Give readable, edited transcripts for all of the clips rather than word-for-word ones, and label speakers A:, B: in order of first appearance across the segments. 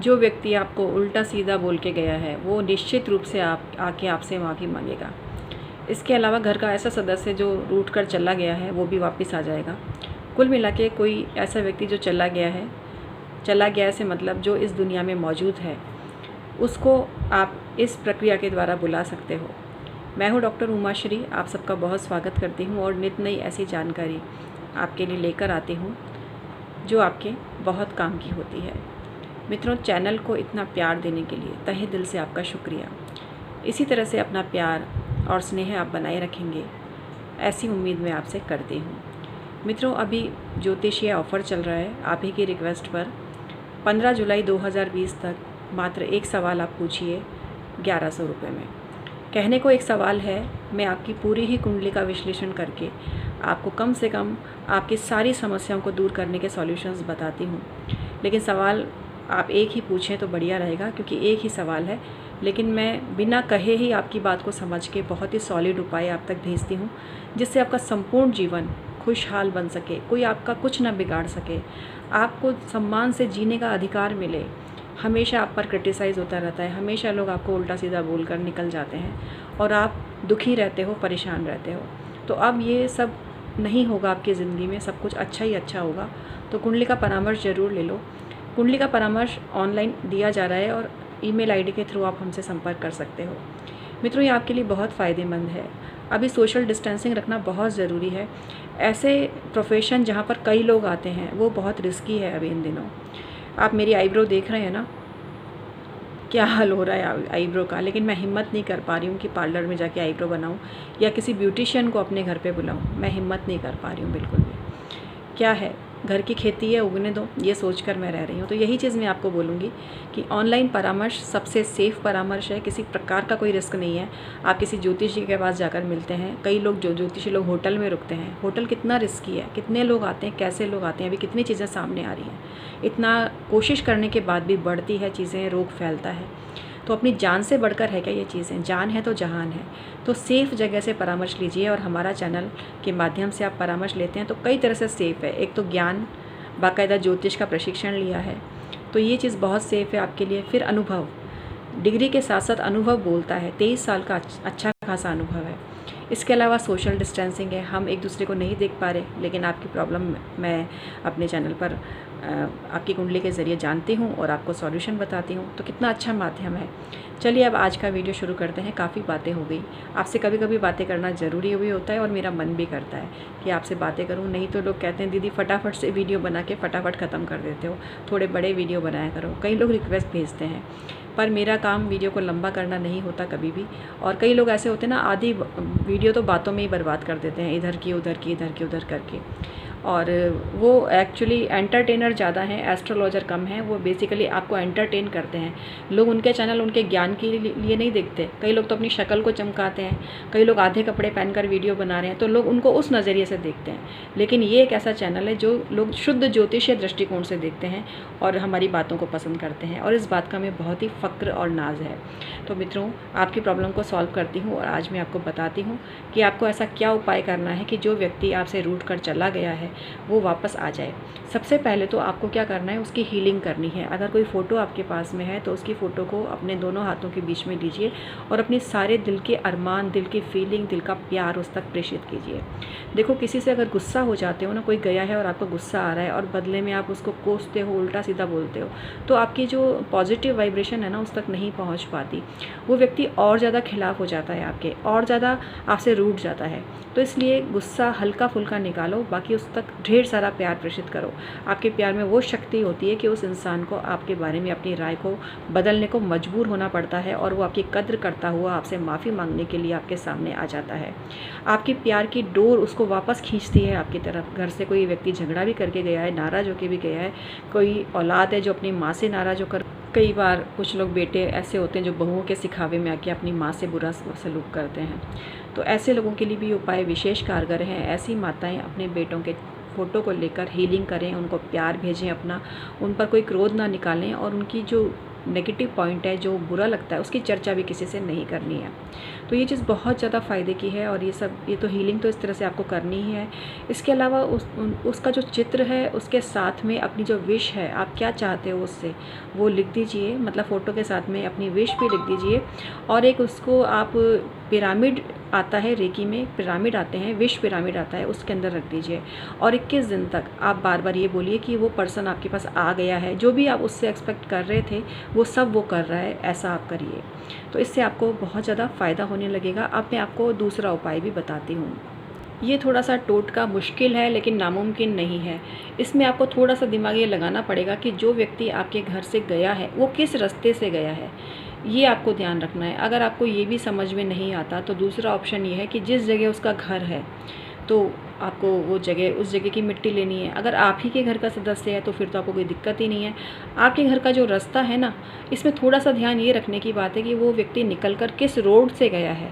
A: जो व्यक्ति आपको उल्टा सीधा बोल के गया है वो निश्चित रूप से आके आपसे माफ़ी मांगेगा। इसके अलावा घर का ऐसा सदस्य जो रूठ कर चला गया है वो भी वापस आ जाएगा। कुल मिला के कोई ऐसा व्यक्ति जो चला गया से मतलब जो इस दुनिया में मौजूद है, उसको आप इस प्रक्रिया के द्वारा बुला सकते हो। मैं हूँ डॉक्टर उमाश्री, आप सबका बहुत स्वागत करती हूँ और नित नई ऐसी जानकारी आपके लिए लेकर आती हूँ जो आपके बहुत काम की होती है। मित्रों, चैनल को इतना प्यार देने के लिए तहे दिल से आपका शुक्रिया। इसी तरह से अपना प्यार और स्नेह आप बनाए रखेंगे, ऐसी उम्मीद मैं आपसे करती हूँ। मित्रों, अभी ज्योतिषीय ऑफ़र चल रहा है आप ही की रिक्वेस्ट पर। 15 जुलाई 2020 तक मात्र एक सवाल आप पूछिए 1100 रुपये में। कहने को एक सवाल है, मैं आपकी पूरी ही कुंडली का विश्लेषण करके आपको कम से कम आपकी सारी समस्याओं को दूर करने के सॉल्यूशंस बताती हूँ। लेकिन सवाल आप एक ही पूछें तो बढ़िया रहेगा, क्योंकि एक ही सवाल है, लेकिन मैं बिना कहे ही आपकी बात को समझ के बहुत ही सॉलिड उपाय आप तक भेजती हूँ, जिससे आपका संपूर्ण जीवन खुशहाल बन सके, कोई आपका कुछ ना बिगाड़ सके, आपको सम्मान से जीने का अधिकार मिले। हमेशा आप पर क्रिटिसाइज़ होता रहता है, हमेशा लोग आपको उल्टा सीधा बोल कर निकल जाते हैं और आप दुखी रहते हो, परेशान रहते हो। तो अब ये सब नहीं होगा आपकी ज़िंदगी में, सब कुछ अच्छा ही अच्छा होगा। तो कुंडली का परामर्श ज़रूर ले लो। कुंडली का परामर्श ऑनलाइन दिया जा रहा है और ईमेल आईडी के थ्रू आप हमसे संपर्क कर सकते हो। मित्रों, ये आपके लिए बहुत फ़ायदेमंद है। अभी सोशल डिस्टेंसिंग रखना बहुत ज़रूरी है। ऐसे प्रोफेशन जहाँ पर कई लोग आते हैं वो बहुत रिस्की है अभी इन दिनों। आप मेरी आईब्रो देख रहे हैं ना, क्या हाल हो रहा है आईब्रो का। लेकिन मैं हिम्मत नहीं कर पा रही हूँ कि पार्लर में जाके आईब्रो बनाऊँ या किसी ब्यूटिशियन को अपने घर पे बुलाऊँ। मैं हिम्मत नहीं कर पा रही हूँ बिल्कुल भी। क्या है, घर की खेती है, उगने दो, ये सोचकर मैं रह रही हूँ। तो यही चीज़ मैं आपको बोलूँगी कि ऑनलाइन परामर्श सबसे सेफ़ परामर्श है। किसी प्रकार का कोई रिस्क नहीं है। आप किसी ज्योतिषी के पास जाकर मिलते हैं। कई लोग जो ज्योतिषी लोग होटल में रुकते हैं, होटल कितना रिस्की है, कितने लोग आते हैं, कैसे लोग आते हैं, अभी कितनी चीज़ें सामने आ रही हैं। इतना कोशिश करने के बाद भी बढ़ती है चीज़ें, रोग फैलता है। तो अपनी जान से बढ़कर है क्या ये चीज़ें? जान है तो जहान है। तो सेफ़ जगह से परामर्श लीजिए और हमारा चैनल के माध्यम से आप परामर्श लेते हैं तो कई तरह से सेफ़ है। एक तो ज्ञान, बाकायदा ज्योतिष का प्रशिक्षण लिया है, तो ये चीज़ बहुत सेफ़ है आपके लिए। फिर अनुभव, डिग्री के साथ साथ अनुभव बोलता है। 23 साल का अच्छा खासा अनुभव है। इसके अलावा सोशल डिस्टेंसिंग है, हम एक दूसरे को नहीं देख पा रहे, लेकिन आपकी प्रॉब्लम मैं अपने चैनल पर आपकी कुंडली के ज़रिए जानती हूँ और आपको सॉल्यूशन बताती हूँ। तो कितना अच्छा माध्यम है। चलिए अब आज का वीडियो शुरू करते हैं। काफ़ी बातें हो गई, आपसे कभी कभी बातें करना ज़रूरी भी होता है और मेरा मन भी करता है कि आपसे बातें करूँ। नहीं तो लोग कहते हैं दीदी फटाफट से वीडियो बना के फटाफट ख़त्म कर देते हो, थोड़े बड़े वीडियो बनाया करो। कई लोग रिक्वेस्ट भेजते हैं, पर मेरा काम वीडियो को लंबा करना नहीं होता कभी भी। और कई लोग ऐसे होते हैं ना, आधी वीडियो तो बातों में ही बर्बाद कर देते हैं, इधर की उधर की, इधर की उधर करके। और वो एक्चुअली एंटरटेनर ज़्यादा हैं, एस्ट्रोलॉजर कम हैं। वो बेसिकली आपको एंटरटेन करते हैं। लोग उनके चैनल उनके ज्ञान के लिए नहीं देखते। कई लोग तो अपनी शक्ल को चमकाते हैं, कई लोग आधे कपड़े पहनकर वीडियो बना रहे हैं, तो लोग उनको उस नज़रिए से देखते हैं। लेकिन ये एक ऐसा चैनल है जो लोग शुद्ध ज्योतिषीय दृष्टिकोण से देखते हैं और हमारी बातों को पसंद करते हैं, और इस बात का हमें बहुत ही फ़क्र और नाज है। तो मित्रों, आपकी प्रॉब्लम को सॉल्व करती हूँ और आज मैं आपको बताती हूँ कि आपको ऐसा क्या उपाय करना है कि जो व्यक्ति आपसे रूठ कर चला गया है वो वापस आ जाए। सबसे पहले तो आपको क्या करना है, उसकी हीलिंग करनी है। अगर कोई फ़ोटो आपके पास में है तो उसकी फ़ोटो को अपने दोनों हाथों के बीच में लीजिए और अपने सारे दिल के अरमान, दिल की फीलिंग, दिल का प्यार उस तक प्रेषित कीजिए। देखो, किसी से अगर गुस्सा हो जाते हो ना, कोई गया है और आपको गुस्सा आ रहा है और बदले में आप उसको कोसते हो, उल्टा सीधा बोलते हो, तो आपकी जो पॉजिटिव वाइब्रेशन है ना उस तक नहीं पहुँच पाती। वो व्यक्ति और ज़्यादा खिलाफ हो जाता है आपके, और ज़्यादा आपसे रूठ जाता है। तो इसलिए गुस्सा हल्का फुल्का निकालो, बाकी उस तक ढेर सारा प्यार प्रेषित करो। आपके प्यार में वो शक्ति होती है कि उस इंसान को आपके बारे में अपनी राय को बदलने को मजबूर होना पड़ता है और वो आपकी कद्र करता हुआ आपसे माफ़ी मांगने के लिए आपके सामने आ जाता है। आपकी प्यार की डोर उसको वापस खींचती है आपकी तरफ। घर से कोई व्यक्ति झगड़ा भी करके गया है, नाराज़ होकर भी गया है, कोई औलाद है जो अपनी माँ से नाराज़ होकर, कई बार कुछ लोग बेटे ऐसे होते हैं जो बहुओं के सिखावे में आके अपनी माँ से बुरा सलूक करते हैं, तो ऐसे लोगों के लिए भी उपाय विशेष कारगर हैं। ऐसी माताएं अपने बेटों के फ़ोटो को लेकर हीलिंग करें, उनको प्यार भेजें अपना, उन पर कोई क्रोध ना निकालें और उनकी जो नेगेटिव पॉइंट है, जो बुरा लगता है, उसकी चर्चा भी किसी से नहीं करनी है। तो ये चीज़ बहुत ज़्यादा फ़ायदे की है और ये तो हीलिंग तो इस तरह से आपको करनी ही है। इसके अलावा उसका जो चित्र है उसके साथ में अपनी जो विश है, आप क्या चाहते हो उससे, वो लिख दीजिए। मतलब फ़ोटो के साथ में अपनी विश भी लिख दीजिए। और एक उसको आप पिरामिड आता है, रेकी में पिरामिड आते हैं, विश पिरामिड आता है, उसके अंदर रख दीजिए। और 21 दिन तक आप बार बार ये बोलिए कि वो पर्सन आपके पास आ गया है, जो भी आप उससे एक्सपेक्ट कर रहे थे वो सब वो कर रहा है, ऐसा आप करिए। तो इससे आपको बहुत ज़्यादा फ़ायदा होने लगेगा। अब मैं आपको दूसरा उपाय भी बताती हूँ। ये थोड़ा सा टोटका मुश्किल है लेकिन नामुमकिन नहीं है। इसमें आपको थोड़ा सा दिमाग ये लगाना पड़ेगा कि जो व्यक्ति आपके घर से गया है वो किस रास्ते से गया है, ये आपको ध्यान रखना है। अगर आपको ये भी समझ में नहीं आता तो दूसरा ऑप्शन ये है कि जिस जगह उसका घर है तो आपको वो जगह, उस जगह की मिट्टी लेनी है। अगर आप ही के घर का सदस्य है तो फिर तो आपको कोई दिक्कत ही नहीं है। आपके घर का जो रास्ता है ना, इसमें थोड़ा सा ध्यान ये रखने की बात है कि वो व्यक्ति निकल कर किस रोड से गया है।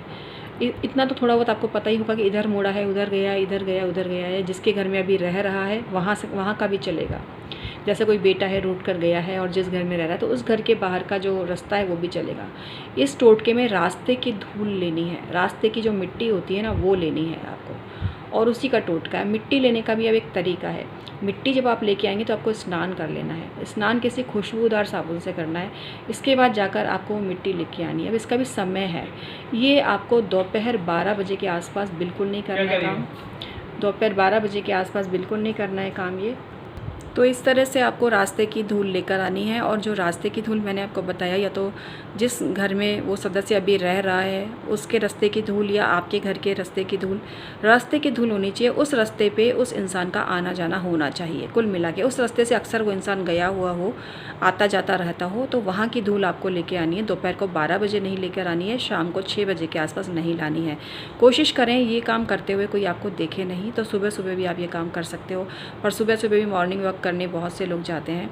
A: इतना तो थोड़ा बहुत आपको पता ही होगा कि इधर मुड़ा है, उधर गया, इधर गया, उधर गया है। जिसके घर में अभी रह रहा है वहाँ का भी चलेगा। जैसे कोई बेटा है रूट कर गया है और जिस घर में रह रहा है तो उस घर के बाहर का जो रास्ता है वो भी चलेगा। इस टोटके में रास्ते की धूल लेनी है, रास्ते की जो मिट्टी होती है ना वो लेनी है आपको, और उसी का टोटका है। मिट्टी लेने का भी अब एक तरीका है। मिट्टी जब आप लेके आएंगे तो आपको स्नान कर लेना है। स्नान किसी खुशबूदार साबुन से करना है। इसके बाद जाकर आपको वो मिट्टी लेके आनी है। अब इसका भी समय है, ये आपको दोपहर 12 बजे के आसपास बिल्कुल नहीं करना है काम। दोपहर 12 बजे के आसपास बिल्कुल नहीं करना है काम ये। तो इस तरह से आपको रास्ते की धूल लेकर आनी है। और जो रास्ते की धूल मैंने आपको बताया, या तो जिस घर में वो सदस्य अभी रह रहा है उसके रास्ते की धूल या आपके घर के रास्ते की धूल, रास्ते की धूल होनी चाहिए। उस रास्ते पे उस इंसान का आना जाना होना चाहिए। कुल मिला के उस रास्ते से अक्सर वो इंसान गया हुआ हो, आता जाता रहता हो, तो वहाँ की धूल आपको लेके आनी है। दोपहर को 12 बजे नहीं लेकर आनी है, शाम को 6 बजे के आसपास नहीं लानी है। कोशिश करें ये काम करते हुए कोई आपको देखे नहीं, तो सुबह सुबह भी आप ये काम कर सकते हो। और सुबह सुबह भी मॉर्निंग वॉक करने बहुत से लोग जाते हैं।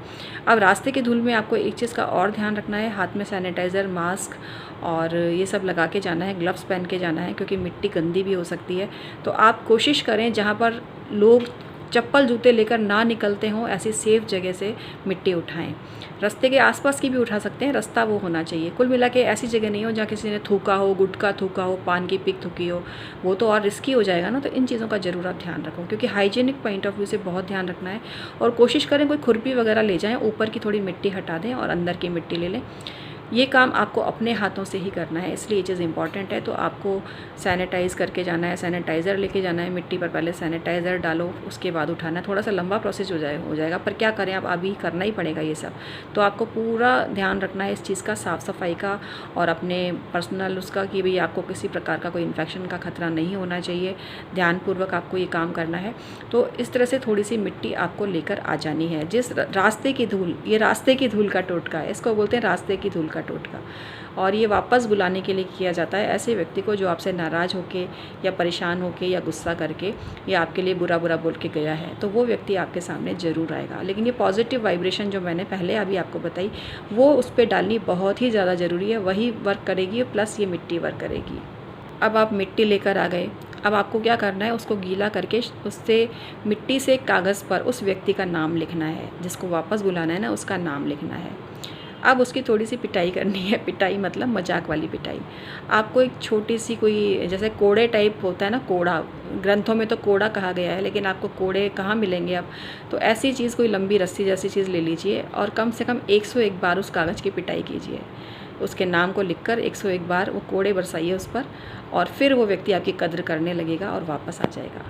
A: अब रास्ते की धूल में आपको एक चीज़ का और ध्यान रखना है, हाथ में सैनिटाइज़र, मास्क और ये सब लगा के जाना है, ग्लव्स पहन के जाना है, क्योंकि मिट्टी गंदी भी हो सकती है। तो आप कोशिश करें जहाँ पर लोग चप्पल जूते लेकर ना निकलते हों, ऐसी सेफ जगह से मिट्टी उठाएं। रास्ते के आसपास की भी उठा सकते हैं, रास्ता वो होना चाहिए। कुल मिला के ऐसी जगह नहीं हो जहाँ किसी ने थूका हो, गुटखा थूका हो, पान की पिक थूकी हो, वो तो और रिस्की हो जाएगा ना। तो इन चीज़ों का ज़रूर आप ध्यान रखो, क्योंकि हाइजीनिक पॉइंट ऑफ व्यू से बहुत ध्यान रखना है। और कोशिश करें कोई खुरपी वगैरह ले जाएँ, ऊपर की थोड़ी मिट्टी हटा दें और अंदर की मिट्टी ले लें। ये काम आपको अपने हाथों से ही करना है, इसलिए ये चीज़ इंपॉर्टेंट है। तो आपको सैनिटाइज़ करके जाना है, सैनिटाइज़र लेके जाना है, मिट्टी पर पहले सैनिटाइज़र डालो, उसके बाद उठाना है। थोड़ा सा लंबा प्रोसेस हो जाएगा, पर क्या करें, अब अभी करना ही पड़ेगा ये सब। तो आपको पूरा ध्यान रखना है इस चीज़ का, साफ़ सफाई का और अपने पर्सनल उसका, कि भाई आपको किसी प्रकार का कोई इन्फेक्शन का खतरा नहीं होना चाहिए। ध्यानपूर्वक आपको ये काम करना है। तो इस तरह से थोड़ी सी मिट्टी आपको लेकर आ जानी है। जिस रास्ते की धूल, ये रास्ते की धूल का टोटका है, इसको बोलते हैं रास्ते की धूल का टोटका। और ये वापस बुलाने के लिए किया जाता है ऐसे व्यक्ति को जो आपसे नाराज़ होके या परेशान होके या गुस्सा करके या आपके लिए बुरा बुरा बोल के गया है, तो वो व्यक्ति आपके सामने ज़रूर आएगा। लेकिन ये पॉजिटिव वाइब्रेशन जो मैंने पहले अभी आपको बताई, वो उस पर डालनी बहुत ही ज़्यादा ज़रूरी है। वही वर्क करेगी प्लस ये मिट्टी वर्क करेगी। अब आप मिट्टी लेकर आ गए, अब आपको क्या करना है, उसको गीला करके उससे मिट्टी से कागज़ पर उस व्यक्ति का नाम लिखना है, जिसको वापस बुलाना है ना, उसका नाम लिखना है। अब उसकी थोड़ी सी पिटाई करनी है। पिटाई मतलब मजाक वाली पिटाई। आपको एक छोटी सी कोई, जैसे कोड़े टाइप होता है ना, कोड़ा, ग्रंथों में तो कोड़ा कहा गया है, लेकिन आपको कोड़े कहाँ मिलेंगे अब, तो ऐसी चीज़, कोई लंबी रस्सी जैसी चीज़ ले लीजिए और कम से कम 101 बार उस कागज़ की पिटाई कीजिए। उसके नाम को लिखकर 101 बार वो कोड़े बरसाइए उस पर, और फिर वो व्यक्ति आपकी कद्र करने लगेगा और वापस आ जाएगा।